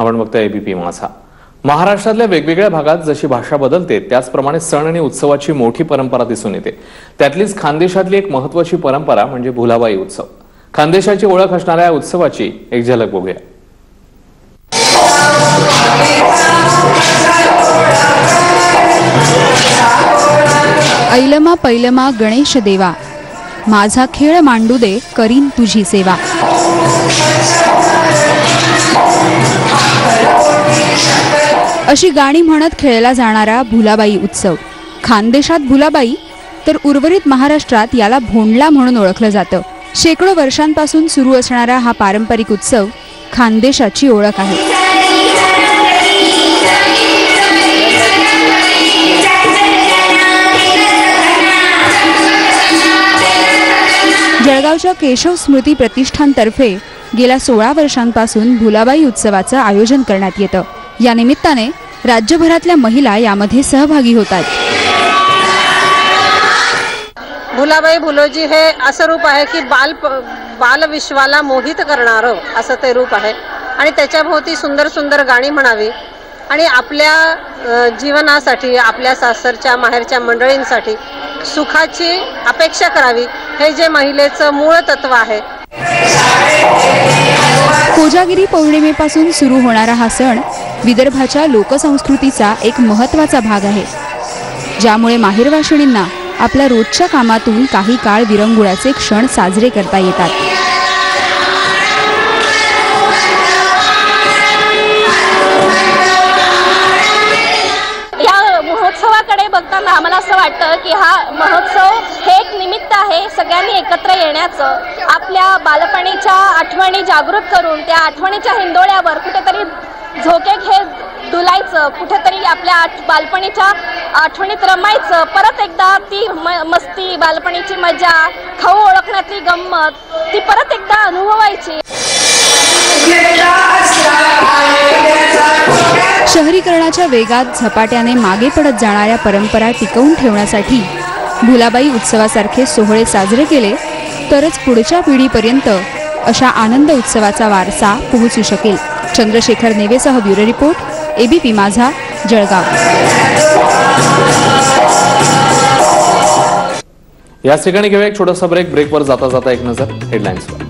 आपण बघतोय एबीपी माझा। महाराष्ट्रातल्या वेगवेगळ्या भागात जशी भाषा बदलते त्याचप्रमाणे सण आणि उत्सवाची मोठी परंपरा दिसून येते। त्यातलीच खानदेशातली एक महत्त्वाची परंपरा म्हणजे भुलाबाई उत्सव। खानदेशाची ओळख असणाऱ्या या उत्सवाची एक झलक बघूया। ऐलमा पैलमा गणेश देवा, माझा खेळ मांडू दे करीन तुझी सेवा। अशी गाणी म्हणत खेळला जाणारा भुलाबाई उत्सव। खानदेशात भुलाबाई तर उर्वरित महाराष्ट्रात याला भोंडला म्हणून ओळखलं जातं। शेकडो वर्षांपासून सुरू असणारा हा पारंपरिक उत्सव खानदेशाची ओळख आहे। जळगावच्या केशव स्मृती प्रतिष्ठानतर्फे गेल्या 16 वर्षांपासून भुलाबाई उत्सवाचं आयोजन करण्यात येतं। या निमित्ताने राज्यभरातल्या महिला यामध्ये सहभागी होतात। भुलाबाई भुलोजी हे असं रूप आहे की बालविश्वाला मोहित करणारं असं ते रूप आहे आणि त्याच्याभोवती सुंदर सुंदर गाणी म्हणावी आणि आपल्या जीवनासाठी आपल्या सासरच्या माहेरच्या मंडळींसाठी सुखाची अपेक्षा करावी, हे जे महिलेचं मूळ तत्व आहे। कोजागिरी पौर्णिमेपासून सुरू होणारा हा सण विदर्भाच्या लोकसंस्कृतीचा एक महत्त्वाचा भाग आहे, ज्यामुळे माहेरवाशिणींना आपल्या रोजच्या कामातून काही काळ विरंगुळ्याचे क्षण साजरे करता येतात। महोत्सवाकडे बघताना आम्हाला असं वाटतं की हा महोत्सव हे एक निमित्त आहे सगळ्यांनी एकत्र येण्याचं, आपल्या बालपणीच्या आठवणी जागृत करून त्या आठवणीच्या हिंदोळ्यावर कुठेतरी झोके खेळ डुलायचं, कुठेतरी आपल्या बालपणीच्या आठवणीत रमायचं, परत एकदा ती मस्ती, बालपणीची मजा, खाऊ ओळखण्यातली गंमत ती परत एकदा अनुभवायची। शहरीकरणाच्या वेगात झपाट्याने मागे पडत जाणाऱ्या परंपरा टिकवून ठेवण्यासाठी भुलाबाई उत्सवासारखे सोहळे साजरे केले तरच पुढच्या पिढीपर्यंत अशा आनंद उत्सवाचा वारसा पोहोचू शकेल। चंद्रशेखर नेवेसह ब्युरो रिपोर्ट, एबीपी माझा, जळगाव। याच ठिकाणी घेऊया एक छोटासा ब्रेकवर जाता जाता एक नजर हेडलाईन्सवर।